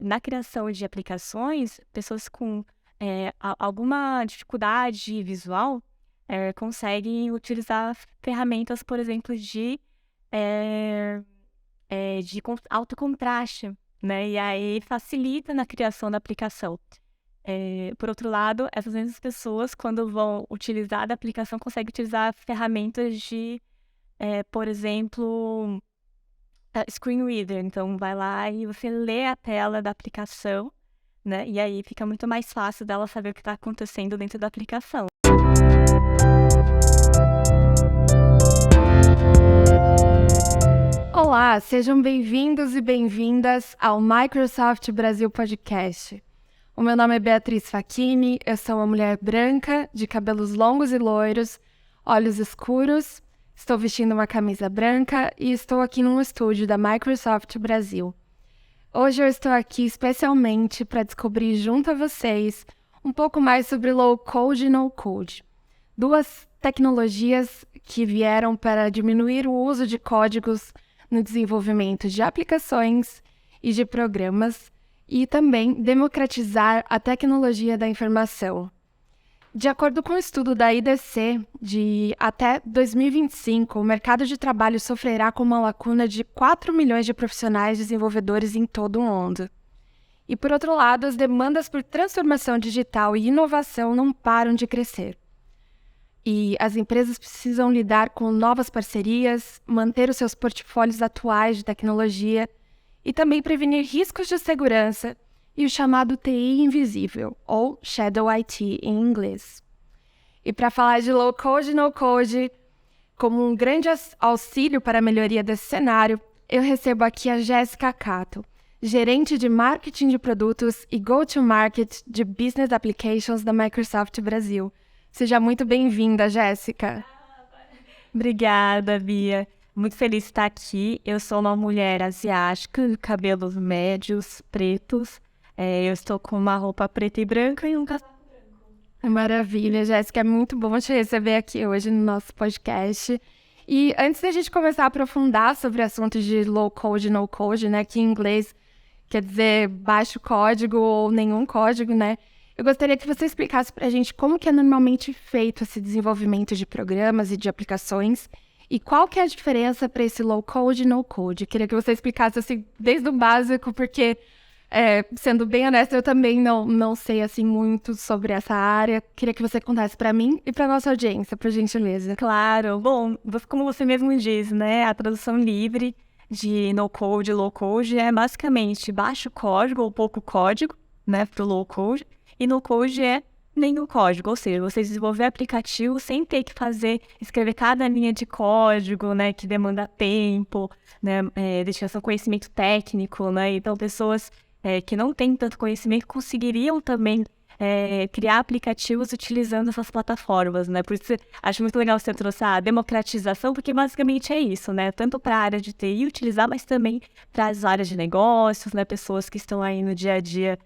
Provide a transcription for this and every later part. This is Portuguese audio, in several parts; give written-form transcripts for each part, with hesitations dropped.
na criação de aplicações, pessoas com alguma dificuldade visual conseguem utilizar ferramentas, por exemplo, eh, alto contraste, né? E aí facilita na criação da aplicação. Por outro lado, essas mesmas pessoas, quando vão utilizar da aplicação, conseguem utilizar ferramentas por exemplo, screen reader. Então, vai lá e você lê a tela da aplicação, né? E aí fica muito mais fácil dela saber o que está acontecendo dentro da aplicação. Olá, sejam bem-vindos e bem-vindas ao Microsoft Brasil Podcast. O meu nome é Beatriz Facchini, eu sou uma mulher branca, de cabelos longos e loiros, olhos escuros, estou vestindo uma camisa branca e estou aqui num estúdio da Microsoft Brasil. Hoje eu estou aqui especialmente para descobrir junto a vocês um pouco mais sobre low-code e no-code. Duas tecnologias que vieram para diminuir o uso de códigos no desenvolvimento de aplicações e de programas e também democratizar a tecnologia da informação. De acordo com o estudo da IDC, de até 2025, o mercado de trabalho sofrerá com uma lacuna de 4 milhões de profissionais desenvolvedores em todo o mundo. E, por outro lado, as demandas por transformação digital e inovação não param de crescer. E as empresas precisam lidar com novas parcerias, manter os seus portfólios atuais de tecnologia e também prevenir riscos de segurança e o chamado TI invisível, ou Shadow IT em inglês. E para falar de low-code e no-code, como um grande auxílio para a melhoria desse cenário, eu recebo aqui a Jéssica Cato, gerente de marketing de produtos e go-to-market de Business Applications da Microsoft Brasil. Seja muito bem-vinda, Jéssica. Obrigada, Bia. Muito feliz de estar aqui. Eu sou uma mulher asiática, de cabelos médios, pretos. Eu estou com uma roupa preta e branca e um casaco branco. Maravilha, Jéssica. É muito bom te receber aqui hoje no nosso podcast. E antes da gente começar a aprofundar sobre assuntos de low-code e no-code, né, que em inglês quer dizer baixo código ou nenhum código, né? Eu gostaria que você explicasse para a gente como que é normalmente feito esse desenvolvimento de programas e de aplicações e qual que é a diferença para esse low-code e no-code. Queria que você explicasse assim, desde o básico, porque, sendo bem honesta, eu também não sei assim, muito sobre essa área. Queria que você contasse para mim e para nossa audiência, por gentileza. Claro. Bom, como você mesmo diz, né, a tradução livre de no-code e low-code é basicamente baixo código ou pouco código, né, para o low-code. E no-code é nenhum código, ou seja, você desenvolver aplicativo sem ter que escrever cada linha de código, né, que demanda tempo, né, dedicação, conhecimento técnico, né, então pessoas que não têm tanto conhecimento conseguiriam também criar aplicativos utilizando essas plataformas, né, por isso acho muito legal você trouxe a democratização, porque basicamente é isso, né, tanto para a área de TI utilizar, mas também para as áreas de negócios, né, pessoas que estão aí no dia a dia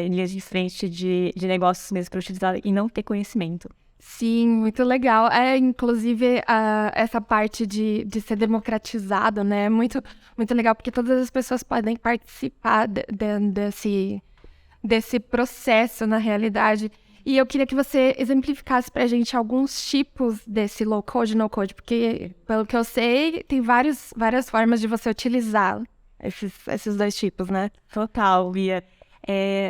linhas de frente de negócios mesmo para utilizar e não ter conhecimento. Sim, muito legal. Inclusive, essa parte de ser democratizado, né? É muito, muito legal, porque todas as pessoas podem participar desse processo, na realidade. E eu queria que você exemplificasse para a gente alguns tipos desse low-code e no-code, porque, pelo que eu sei, tem várias formas de você utilizar esses dois tipos, né? Total, Bia.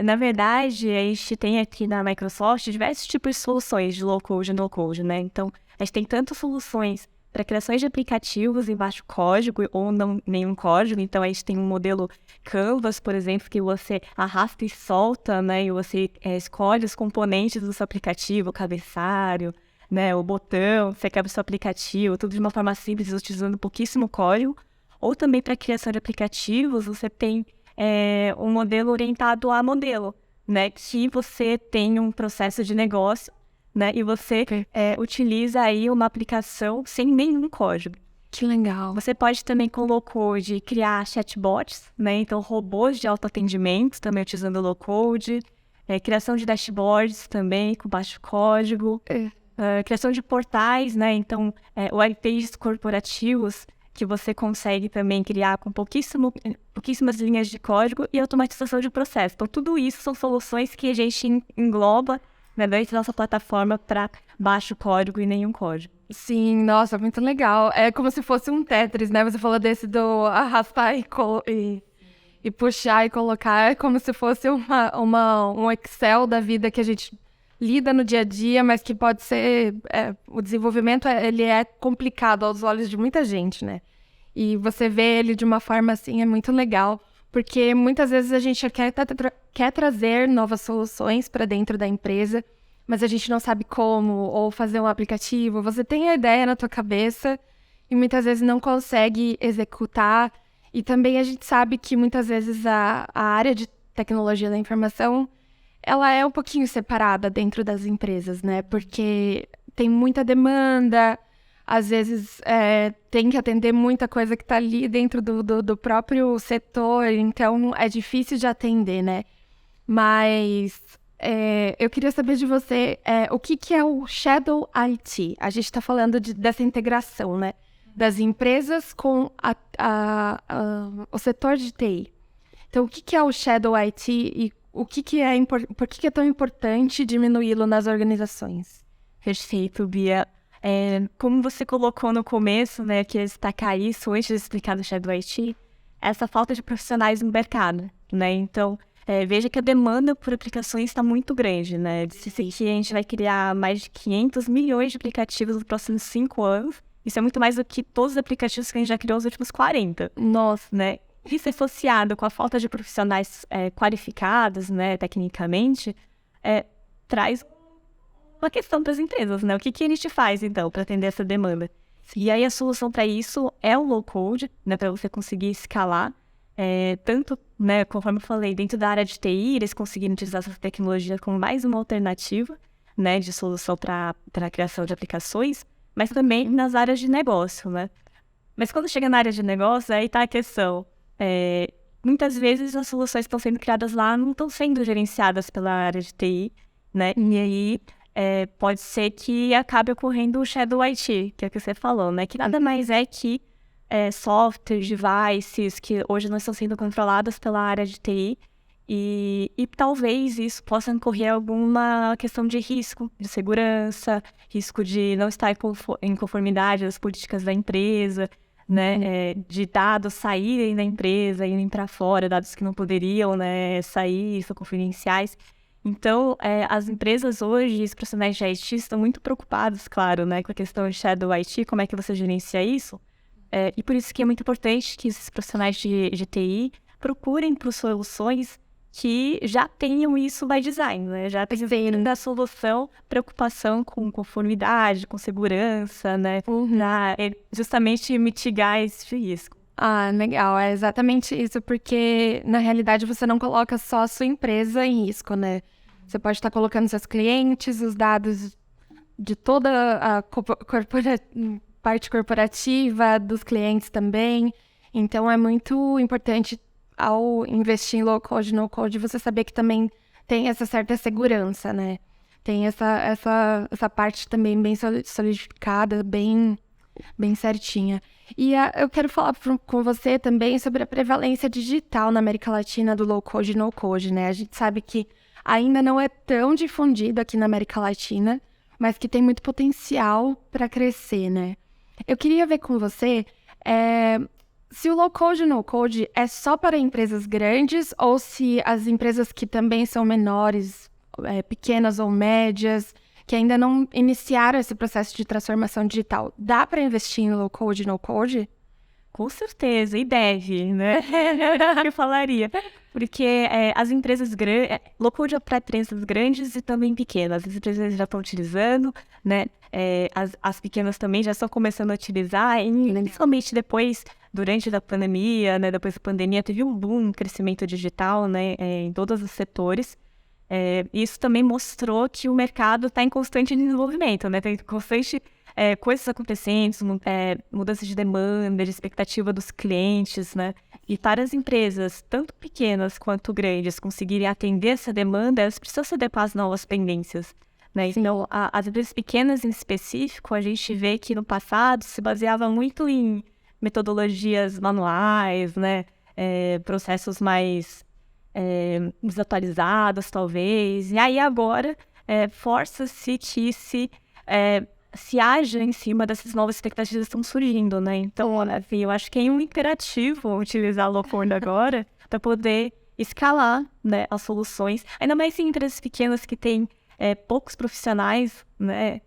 Na verdade, a gente tem aqui na Microsoft diversos tipos de soluções de low-code e no-code, né? Então, a gente tem tanto soluções para criações de aplicativos em baixo código ou não nenhum código. Então, a gente tem um modelo Canvas, por exemplo, que você arrasta e solta, né? E você escolhe os componentes do seu aplicativo, o cabeçalho, né? O botão, você quebra o seu aplicativo, tudo de uma forma simples, utilizando pouquíssimo código. Ou também para criação de aplicativos, você tem um modelo orientado a modelo, né? Que você tem um processo de negócio, né? E você utiliza aí uma aplicação sem nenhum código. Que legal. Você pode também, com low-code, criar chatbots, né? Então, robôs de autoatendimento, também utilizando low-code. Criação de dashboards também, com baixo código. Criação de portais, né? Então, web pages corporativos que você consegue também criar com pouquíssimas linhas de código e automatização de processo. Então, tudo isso são soluções que a gente engloba, né, dentro da nossa plataforma para baixo código e nenhum código. Sim, nossa, muito legal. É como se fosse um Tetris, né? Você falou desse do arrastar e puxar e colocar. É como se fosse um Excel da vida que a gente lida no dia a dia, mas que pode ser... o desenvolvimento, ele é complicado aos olhos de muita gente, né? E você vê ele de uma forma assim, é muito legal. Porque muitas vezes a gente quer trazer novas soluções para dentro da empresa, mas a gente não sabe como, ou fazer um aplicativo. Você tem a ideia na tua cabeça e muitas vezes não consegue executar. E também a gente sabe que muitas vezes a área de tecnologia da informação, ela é um pouquinho separada dentro das empresas, né? Porque tem muita demanda, às vezes tem que atender muita coisa que está ali dentro do próprio setor, então é difícil de atender, né? Mas eu queria saber de você o que é o Shadow IT. A gente está falando dessa integração, né? Das empresas com o setor de TI. Então, o que é o Shadow IT e por que é tão importante diminuí-lo nas organizações? Perfeito, Bia. Como você colocou no começo, né, que destacar isso antes de explicar do Shadow IT, essa falta de profissionais no mercado, né? Então, veja que a demanda por aplicações está muito grande, né? Disse que a gente vai criar mais de 500 milhões de aplicativos nos próximos 5 anos. Isso é muito mais do que todos os aplicativos que a gente já criou nos últimos 40. Nossa, né? Isso associado com a falta de profissionais qualificados, né, tecnicamente, traz uma questão para as empresas, né? O que a gente faz, então, para atender essa demanda? E aí a solução para isso é o low-code, né, para você conseguir escalar, tanto, né, conforme eu falei, dentro da área de TI, eles conseguirem utilizar essa tecnologia como mais uma alternativa, né, de solução para a criação de aplicações, mas também nas áreas de negócio, né? Mas quando chega na área de negócio, aí está a questão. Muitas vezes as soluções que estão sendo criadas lá não estão sendo gerenciadas pela área de TI, né? E aí pode ser que acabe ocorrendo o Shadow IT, que é o que você falou, né? Que nada mais é que softwares, devices que hoje não estão sendo controladas pela área de TI e talvez isso possa ocorrer alguma questão de risco, de segurança, risco de não estar em conformidade das políticas da empresa, né, de dados saírem da empresa, irem para fora, dados que não poderiam, né, sair, são confidenciais. Então, as empresas hoje, os profissionais de IT estão muito preocupados, claro, né, com a questão de Shadow IT, como é que você gerencia isso. E por isso que é muito importante que esses profissionais de TI procurem por soluções que já tenham isso by design, né? Já tenham da solução, preocupação com conformidade, com segurança, né? Justamente mitigar esse risco. Ah, legal. É exatamente isso, porque na realidade você não coloca só a sua empresa em risco, né? Você pode estar colocando seus clientes, os dados de toda a parte corporativa, dos clientes também. Então é muito importante ao investir em low-code, no-code, você saber que também tem essa certa segurança, né? Tem essa parte também bem solidificada, bem certinha. E eu quero falar com você também sobre a prevalência digital na América Latina do low-code e no-code, né? A gente sabe que ainda não é tão difundido aqui na América Latina, mas que tem muito potencial para crescer, né? Eu queria ver com você... se o low-code e no-code é só para empresas grandes ou se as empresas que também são menores, pequenas ou médias, que ainda não iniciaram esse processo de transformação digital, dá para investir em low-code e no-code? Com certeza, e deve, né? Eu falaria. Porque as empresas grandes... low-code é para empresas grandes e também pequenas. As empresas já estão utilizando, né? As pequenas também já estão começando a utilizar, e principalmente durante a pandemia, né? Depois da pandemia, teve um boom no crescimento digital, né? Em todos os setores. Isso também mostrou que o mercado está em constante desenvolvimento, né? Tem constante coisas acontecendo, mudança de demanda, de expectativa dos clientes, né? E para as empresas, tanto pequenas quanto grandes, conseguirem atender essa demanda, elas precisam se adequar às novas tendências, né? Então, as empresas pequenas em específico, a gente vê que no passado se baseava muito em metodologias manuais, né? Processos mais desatualizados, talvez. E aí agora força-se que se haja em cima dessas novas expectativas que estão surgindo, né? Então, assim, eu acho que é um imperativo utilizar low-code agora para poder escalar, né, as soluções. Ainda mais em empresas pequenas que têm poucos profissionais, né,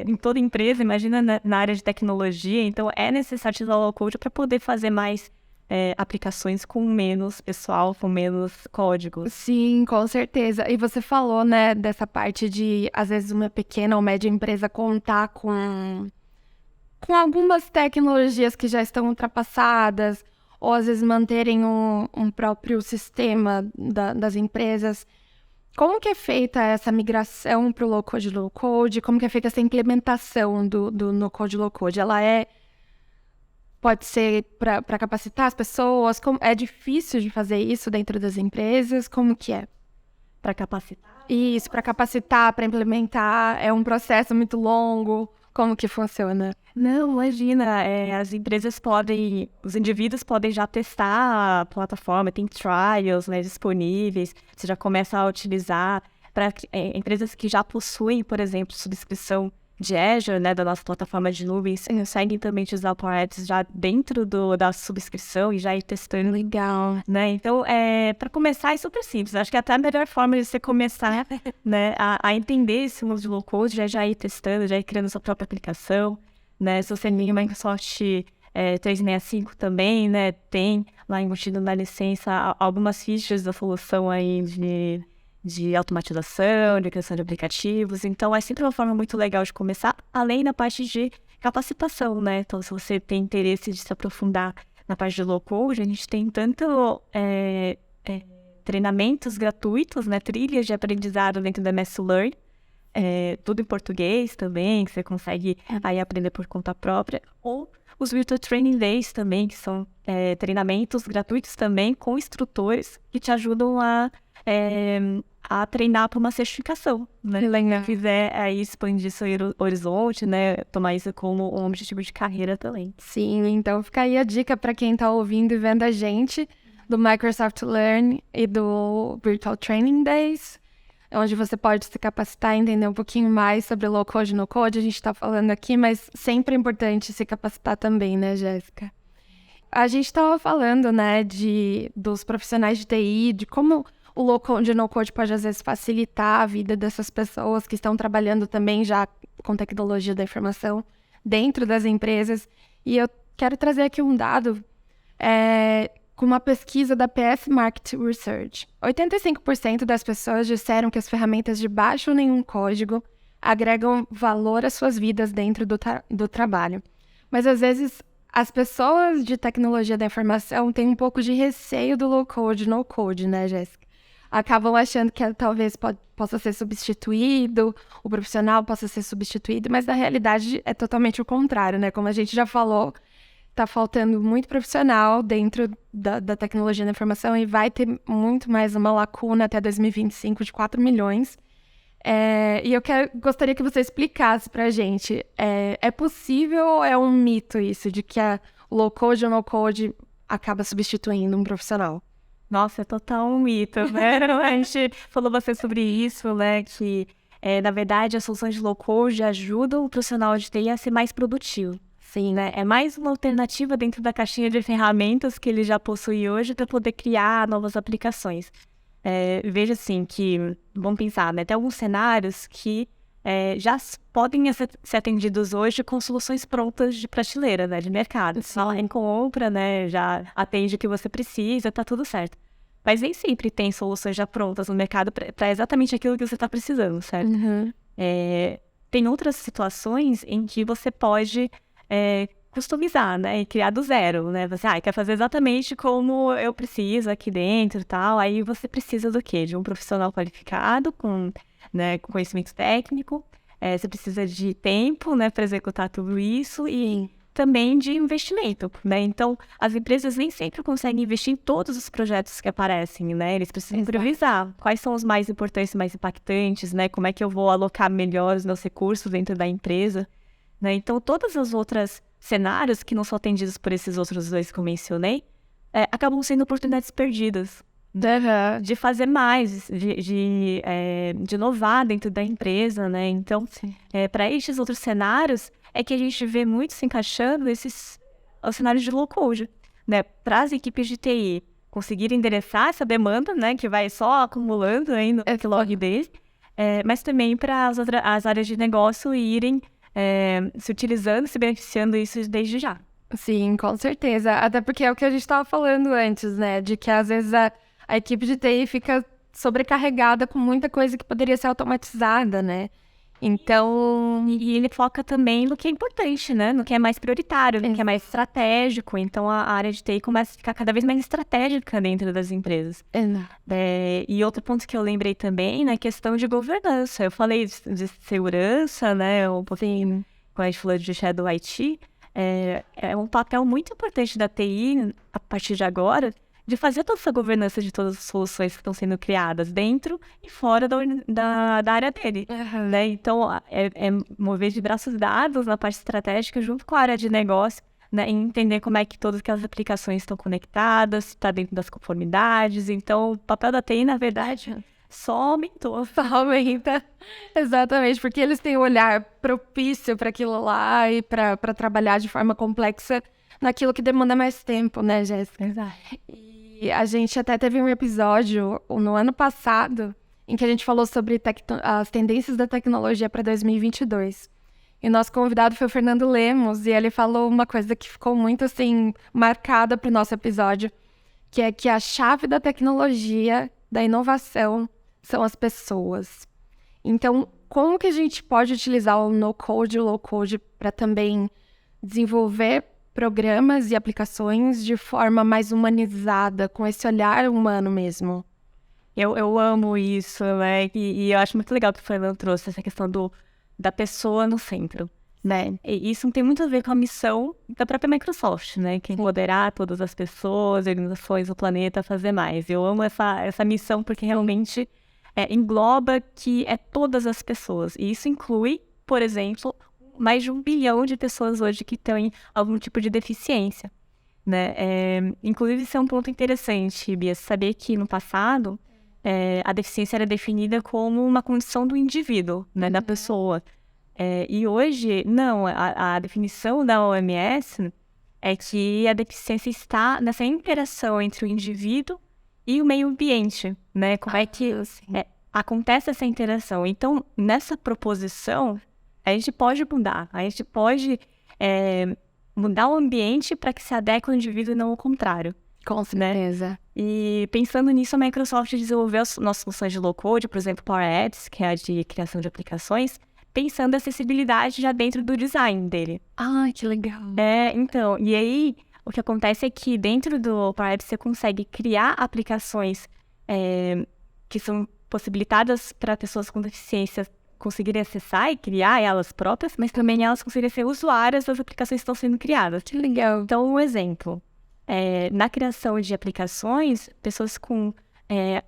em toda empresa, imagina na área de tecnologia. Então, é necessário utilizar o low-code para poder fazer mais aplicações com menos pessoal, com menos código. Sim, com certeza. E você falou, né, dessa parte de, às vezes, uma pequena ou média empresa contar com algumas tecnologias que já estão ultrapassadas, ou às vezes manterem um próprio sistema das empresas. Como que é feita essa migração para o low-code, low-code? Como que é feita essa implementação do no-code, low-code? Pode ser para capacitar as pessoas? É difícil de fazer isso dentro das empresas? Como que é? Para capacitar? Isso, para capacitar, para implementar, é um processo muito longo. Como que funciona? Não, imagina, as empresas os indivíduos podem já testar a plataforma, tem trials, né, disponíveis, você já começa a utilizar para empresas que já possuem, por exemplo, subscrição de Azure, né, da nossa plataforma de nuvens, conseguem também usar o Power Apps já dentro da subscrição e já ir testando. Legal. Né? Então, para começar, é super simples. Acho que até a melhor forma de você começar, né, a entender esse mundo de low-code, já ir testando, já ir criando sua própria aplicação, né? Se você liga Microsoft 365 também, né, tem lá embutido na licença algumas features da solução aí de automatização, de criação de aplicativos. Então, é sempre uma forma muito legal de começar, além da parte de capacitação, né? Então, se você tem interesse de se aprofundar na parte de low-code, a gente tem tanto treinamentos gratuitos, né? Trilhas de aprendizado dentro da MS Learn, tudo em português também, que você consegue aí aprender por conta própria, ou os Virtual Training Days também, que são treinamentos gratuitos também com instrutores que te ajudam a treinar para uma certificação, né? Se quiser aí expandir seu horizonte, né? Tomar isso como um objetivo de carreira também. Sim, então fica aí a dica para quem está ouvindo e vendo a gente do Microsoft Learn e do Virtual Training Days, onde você pode se capacitar e entender um pouquinho mais sobre low-code e no-code. A gente está falando aqui, mas sempre é importante se capacitar também, né, Jéssica? A gente estava falando, né, dos profissionais de TI, de como o low-code e no-code pode, às vezes, facilitar a vida dessas pessoas que estão trabalhando também já com tecnologia da informação dentro das empresas. E eu quero trazer aqui um dado com uma pesquisa da PS Market Research. 85% das pessoas disseram que as ferramentas de baixo ou nenhum código agregam valor às suas vidas dentro do trabalho. Mas, às vezes, as pessoas de tecnologia da informação têm um pouco de receio do low-code e no-code, né, Jéssica? Acabam achando que talvez possa ser substituído, o profissional possa ser substituído, mas na realidade é totalmente o contrário, né? Como a gente já falou, está faltando muito profissional dentro da tecnologia da informação e vai ter muito mais uma lacuna até 2025 de 4 milhões. E eu gostaria que você explicasse para a gente, é possível ou é um mito isso, de que o low-code ou no-code acaba substituindo um profissional? Nossa, é total um mito, né? A gente falou bastante sobre isso, né? Que, na verdade, as soluções de low-code ajudam o profissional de TI a ser mais produtivo. Sim, né? É mais uma alternativa dentro da caixinha de ferramentas que ele já possui hoje para poder criar novas aplicações. Veja assim que, vamos pensar, né? Tem alguns cenários que já podem ser atendidos hoje com soluções prontas de prateleira, né? De mercado. Você vai lá em compra, né? Já atende o que você precisa, tá tudo certo. Mas nem sempre tem soluções já prontas no mercado para exatamente aquilo que você está precisando, certo? Uhum. Tem outras situações em que você pode customizar, né? E criar do zero, né? Você quer fazer exatamente como eu preciso aqui dentro e tal. Aí você precisa do quê? De um profissional qualificado, com conhecimento técnico. Você precisa de tempo, né? Para executar tudo isso e também de investimento, né? Então, as empresas nem sempre conseguem investir em todos os projetos que aparecem, né? Eles precisam priorizar quais são os mais importantes, mais impactantes, né? Como é que eu vou alocar melhor os meus recursos dentro da empresa, né? Então, todas as outras cenários que não são atendidos por esses outros dois que eu mencionei, acabam sendo oportunidades perdidas. De fazer mais, de inovar dentro da empresa, né? Então, para estes outros cenários, é que a gente vê muito se encaixando os cenários de low-code, né? Para as equipes de TI conseguirem endereçar essa demanda, né? Que vai só acumulando aí no backlog deles, mas também para as áreas de negócio irem se utilizando, se beneficiando disso desde já. Sim, com certeza. Até porque é o que a gente estava falando antes, né? De que às vezes a equipe de TI fica sobrecarregada com muita coisa que poderia ser automatizada, né? Então... E ele foca também no que é importante, né? No que é mais prioritário, no que é mais estratégico. Então, a área de TI começa a ficar cada vez mais estratégica dentro das empresas. E outro ponto que eu lembrei também, né? Questão de governança. Eu falei de segurança, né? Um pouquinho, quando a gente falou de Shadow IT. É um papel muito importante da TI, a partir de agora, de fazer toda essa governança de todas as soluções que estão sendo criadas dentro e fora da área dele. Né? Então, mover de braços dados na parte estratégica junto com a área de negócio, né? E entender como é que todas aquelas aplicações estão conectadas, se está dentro das conformidades. Então, o papel da TI, na verdade, só aumentou. Só aumenta. Exatamente, porque eles têm um olhar propício para aquilo lá e para trabalhar de forma complexa naquilo que demanda mais tempo, né, Jéssica? Exato. E a gente até teve um episódio no ano passado em que a gente falou sobre as tendências da tecnologia para 2022. E o nosso convidado foi o Fernando Lemos, e ele falou uma coisa que ficou muito, assim, marcada para o nosso episódio, que é que a chave da tecnologia, da inovação, são as pessoas. Então, como que a gente pode utilizar o no-code e o low-code para também desenvolver programas e aplicações de forma mais humanizada, com esse olhar humano mesmo? Eu amo isso, né? E eu acho muito legal que o Fernando trouxe essa questão da pessoa no centro, né? E isso tem muito a ver com a missão da própria Microsoft, né? Que é empoderar todas as pessoas, organizações do planeta a fazer mais. Eu amo essa missão porque realmente engloba que é todas as pessoas. E isso inclui, por exemplo, mais de 1 bilhão de pessoas hoje que têm algum tipo de deficiência, né? Inclusive, isso é um ponto interessante, Bia, saber que no passado a deficiência era definida como uma condição do indivíduo, né, da pessoa. E hoje, não, a definição da OMS é que a deficiência está nessa interação entre o indivíduo e o meio ambiente, né? Como é que acontece essa interação? Então, nessa proposição, a gente pode mudar, a gente pode mudar o ambiente para que se adeque ao indivíduo e não ao contrário. Com certeza. Né? E pensando nisso, a Microsoft desenvolveu as nossas soluções de low-code, por exemplo, Power Apps, que é a de criação de aplicações, pensando a acessibilidade já dentro do design dele. Ah, que legal. Então, e aí o que acontece é que dentro do Power Apps você consegue criar aplicações que são possibilitadas para pessoas com deficiência conseguirem acessar e criar elas próprias, mas também elas conseguirem ser usuárias das aplicações que estão sendo criadas. Que legal. Então, um exemplo. Na criação de aplicações, pessoas com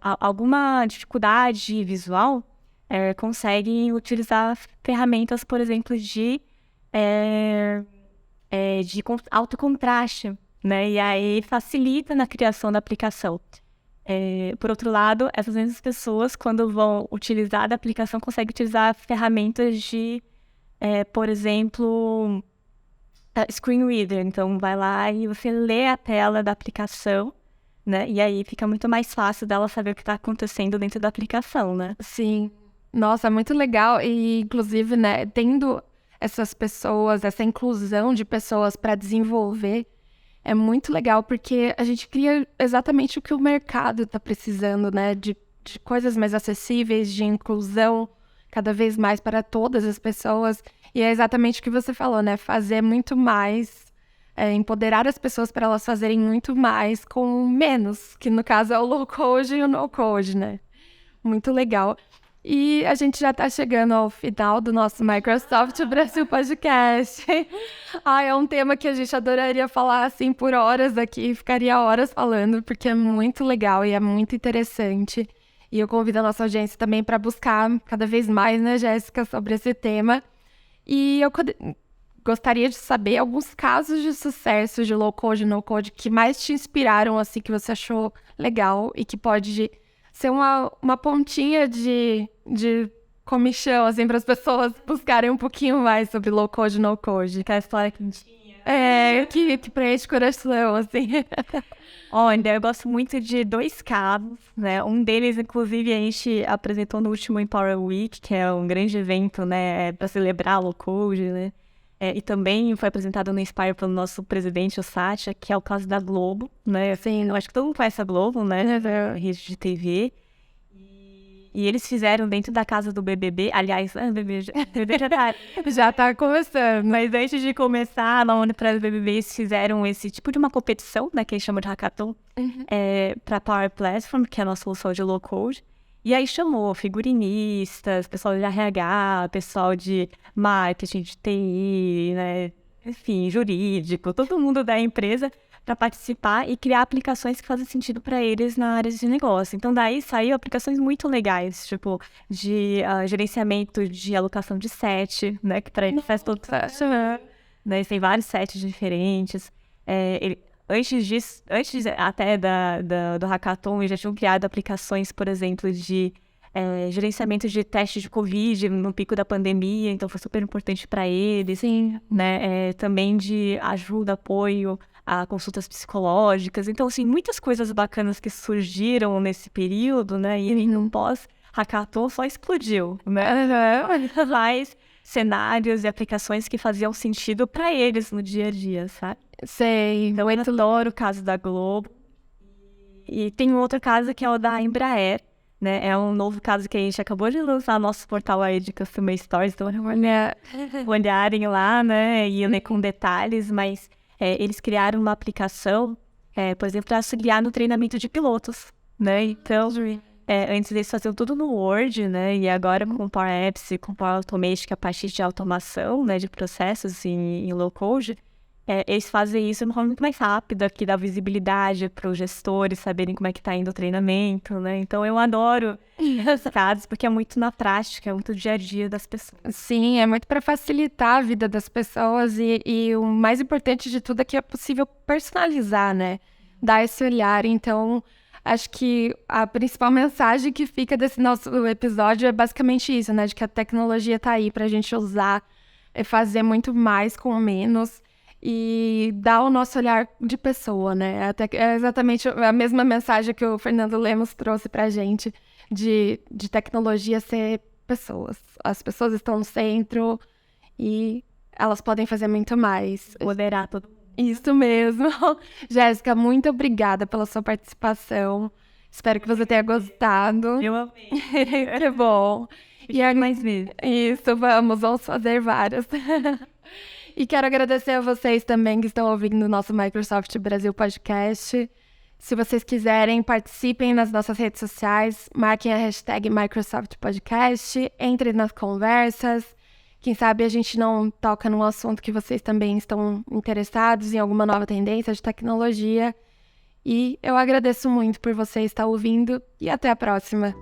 alguma dificuldade visual conseguem utilizar ferramentas, por exemplo, de alto contraste, né? E aí facilita na criação da aplicação. Por outro lado, essas mesmas pessoas, quando vão utilizar a aplicação, conseguem utilizar ferramentas de, por exemplo, screen reader. Então, vai lá e você lê a tela da aplicação, né? E aí fica muito mais fácil dela saber o que está acontecendo dentro da aplicação, né? Sim. Nossa, muito legal. E, inclusive, né, tendo essas pessoas, essa inclusão de pessoas para desenvolver, é muito legal, porque a gente cria exatamente o que o mercado está precisando, né? De coisas mais acessíveis, de inclusão cada vez mais para todas as pessoas. E é exatamente o que você falou, né? Fazer muito mais, empoderar as pessoas para elas fazerem muito mais com menos, que no caso é o low-code e o no-code, né? Muito legal. E a gente já está chegando ao final do nosso Microsoft Brasil Podcast. É um tema que a gente adoraria falar assim por horas aqui, ficaria horas falando, porque é muito legal e é muito interessante. E eu convido a nossa audiência também para buscar cada vez mais, né, Jéssica, sobre esse tema. E eu gostaria de saber alguns casos de sucesso de low-code e no-code que mais te inspiraram, assim, que você achou legal e que pode ser uma pontinha de comichão, assim, para as pessoas buscarem um pouquinho mais sobre low-code e no-code. Aquela história quentinha. Que preenche o coração, assim. Olha, eu gosto muito de 2 casos, né? Um deles, inclusive, a gente apresentou no último Empower Week, que é um grande evento, né, para celebrar a low-code, né? E também foi apresentado no Inspire pelo nosso presidente, o Satya, que é o caso da Globo, né? Assim, eu acho que todo mundo conhece a Globo, né? Rede de TV. E eles fizeram dentro da casa do BBB, aliás, BBB Já tá começando. mas antes de começar, na Unipress BBB, eles fizeram esse tipo de uma competição, né, que eles chamam de hackathon, para Power Platform, que é a nossa solução de low-code. E aí chamou figurinistas, pessoal de RH, pessoal de marketing, de TI, né, enfim, jurídico, todo mundo da empresa para participar e criar aplicações que fazem sentido para eles na área de negócio. Então, daí saiu aplicações muito legais, tipo, de gerenciamento de alocação de set, né, que para ele faz todo sentido. Né, tem vários sets diferentes. Antes até do hackathon, eles já tinham criado aplicações, por exemplo, de gerenciamento de testes de Covid no pico da pandemia, então foi super importante para eles. Sim. Né? Também de ajuda, apoio a consultas psicológicas. Então, assim, muitas coisas bacanas que surgiram nesse período, né? E no pós-hackathon só explodiu, né? Mais cenários e aplicações que faziam sentido para eles no dia a dia, sabe? Sei. Então, eu adoro o caso da Globo. E tem um outro caso que é o da Embraer, né? É um novo caso que a gente acabou de lançar no nosso portal aí de Customer Stories. Então, olharem lá, né? E ler com detalhes, mas eles criaram uma aplicação, por exemplo, para auxiliar no treinamento de pilotos, né? Então, antes eles faziam tudo no Word, né? E agora com o Power Apps e com o Power Automation, que é a parte de automação, né? De processos em low-code, eles fazem isso de uma forma muito mais rápida, que dá visibilidade para os gestores saberem como é que está indo o treinamento, né? Então, eu adoro esses casos, porque é muito na prática, é muito dia a dia das pessoas. Sim, é muito para facilitar a vida das pessoas e o mais importante de tudo é que é possível personalizar, né? Dar esse olhar. Então, acho que a principal mensagem que fica desse nosso episódio é basicamente isso, né? De que a tecnologia está aí para a gente usar, fazer muito mais com menos e dar o nosso olhar de pessoa, né? É exatamente a mesma mensagem que o Fernando Lemos trouxe pra gente de tecnologia ser pessoas. As pessoas estão no centro e elas podem fazer muito mais. Moderar todo mundo. Isso mesmo. Jéssica, muito obrigada pela sua participação. Espero que você tenha gostado. Eu amei. Que bom. E mais vezes. Isso, vamos fazer várias. E quero agradecer a vocês também que estão ouvindo o nosso Microsoft Brasil Podcast. Se vocês quiserem, participem nas nossas redes sociais, marquem a hashtag Microsoft Podcast, entrem nas conversas. Quem sabe a gente não toca num assunto que vocês também estão interessados em alguma nova tendência de tecnologia. E eu agradeço muito por você estar ouvindo e até a próxima.